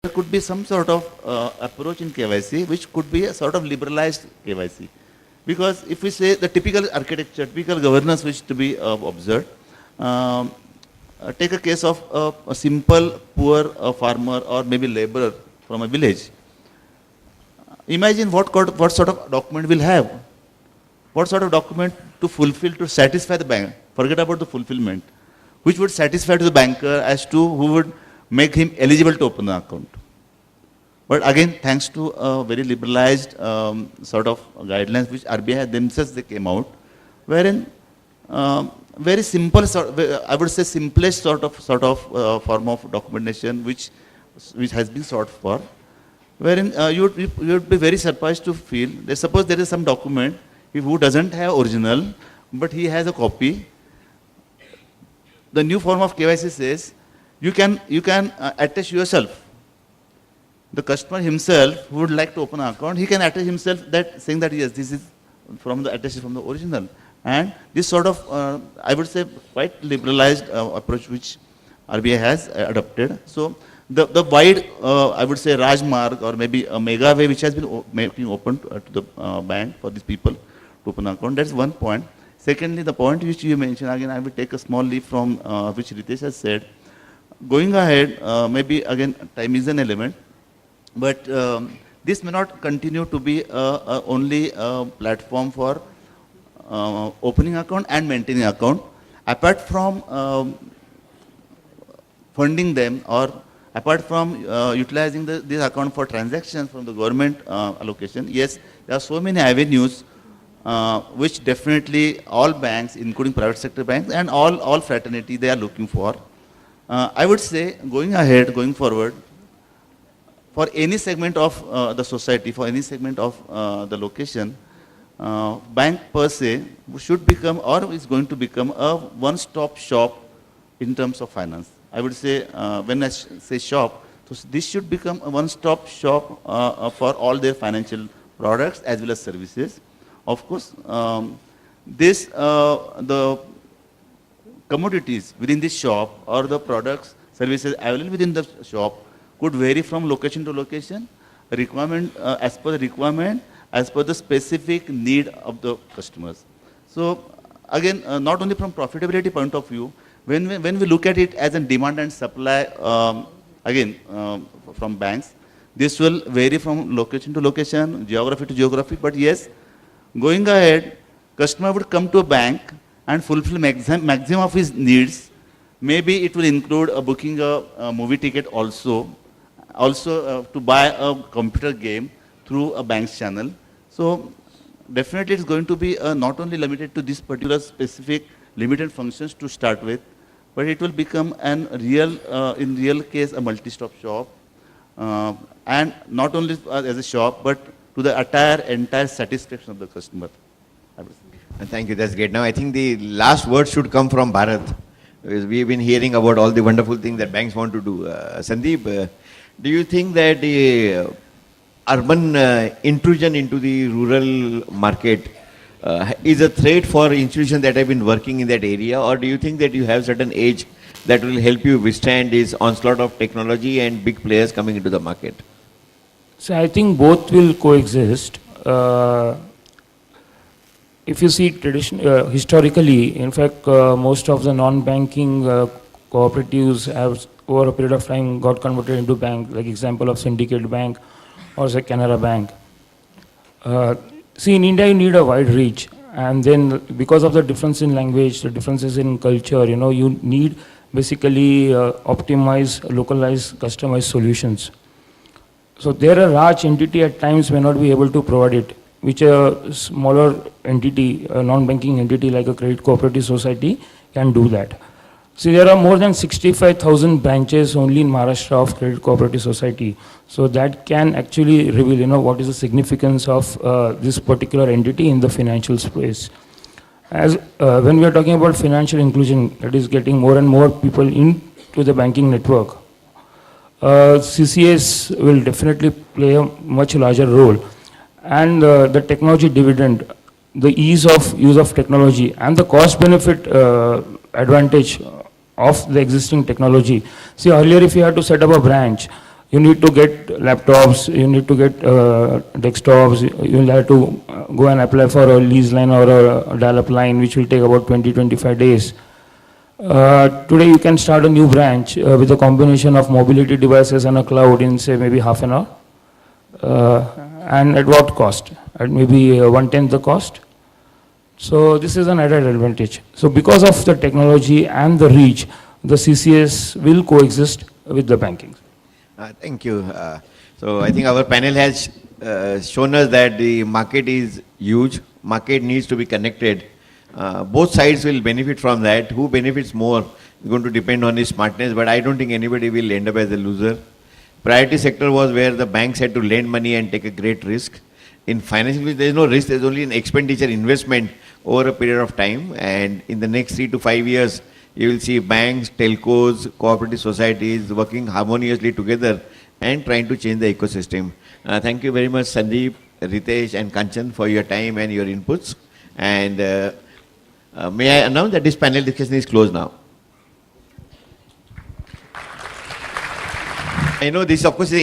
there could be some sort of approach in KYC which could be a sort of liberalized KYC. Because if we say the typical architecture, typical governance which to be observed, um, take a case of a simple poor farmer or maybe laborer from a village. Imagine what sort of document we'll have. What sort of document to fulfill to satisfy the bank. Forget about the fulfillment. Which would satisfy to the banker as to who would make him eligible to open an account. But again, thanks to a very liberalized sort of guidelines which RBI themselves they came out, wherein very simple, I would say simplest sort of form of documentation which has been sought for, wherein you would be very surprised to feel that suppose there is some document who doesn't have original, but he has a copy. The new form of KYC says you can attach yourself. The customer himself who would like to open an account, he can attach himself that saying that yes, this is from the attached from the original. And this sort of, I would say, quite liberalized approach which RBI has adopted. So the wide, I would say, Rajmarg or maybe a mega way which has been making open to the bank for these people to open an account. That's one point. Secondly, the point which you mentioned, again, I will take a small leap from which Ritesh has said. Going ahead, maybe again, time is an element, but this may not continue to be only a platform for opening account and maintaining account. Apart from funding them or apart from utilizing this account for transactions from the government allocation, yes, there are so many avenues which definitely all banks, including private sector banks and all fraternity, they are looking for. I would say, going ahead, going forward, for any segment of the society, for any segment of the location, bank per se should become or is going to become a one-stop shop in terms of finance. I would say, when I say shop, so this should become a one-stop shop for all their financial products as well as services. Of course, the commodities within this shop or the products, services available within the shop could vary from location to location, requirement as per the requirement, as per the specific need of the customers. So again, not only from profitability point of view, when we look at it as a demand and supply, from banks, this will vary from location to location, geography to geography, but yes, going ahead, customer would come to a bank and fulfill maximum of his needs. Maybe it will include booking a movie ticket also to buy a computer game through a bank's channel. So definitely it's going to be not only limited to this particular specific limited functions to start with, but it will become in real case a multi-stop shop, and not only as a shop, but to the entire satisfaction of the customer. Thank you, that's great. Now I think the last word should come from Bharat, because we've been hearing about all the wonderful things that banks want to do. Sandeep, do you think that the urban intrusion into the rural market is a threat for institutions that have been working in that area, or do you think that you have certain age that will help you withstand this onslaught of technology and big players coming into the market? So I think both will coexist. If you see historically, in fact, most of the non-banking cooperatives have over a period of time got converted into bank, like example of Syndicate Bank or say Canara Bank. See, in India you need a wide reach, and then because of the difference in language, the differences in culture, you need basically optimized, localized, customized solutions. So there a large entity at times may not be able to provide it, which a smaller entity, a non-banking entity like a credit cooperative society can do that. See, there are more than 65,000 branches only in Maharashtra of credit cooperative society. So that can actually reveal, what is the significance of this particular entity in the financial space. As when we are talking about financial inclusion, that is getting more and more people into the banking network, CCS will definitely play a much larger role. And the technology dividend, the ease of use of technology and the cost benefit advantage of the existing technology. See, earlier if you had to set up a branch, You need to get laptops, you need to get desktops, you'll have to go and apply for a lease line or a dial-up line, which will take about 20-25 days. Today you can start a new branch with a combination of mobility devices and a cloud in say maybe half an hour. And at what cost? At maybe one-tenth the cost. So this is an added advantage. So because of the technology and the reach, the CCS will coexist with the banking. Thank you. So I think our panel has shown us that the market is huge. Market needs to be connected. Both sides will benefit from that. Who benefits more is going to depend on his smartness, but I don't think anybody will end up as a loser. Priority sector was where the banks had to lend money and take a great risk. In financial, there is no risk, there is only an expenditure investment over a period of time, and in the next 3 to 5 years, you will see banks, telcos, cooperative societies working harmoniously together and trying to change the ecosystem. Thank you very much, Sandeep, Ritesh and Kanchan for your time and your inputs. And may I announce that this panel discussion is closed now. I know this, of course, is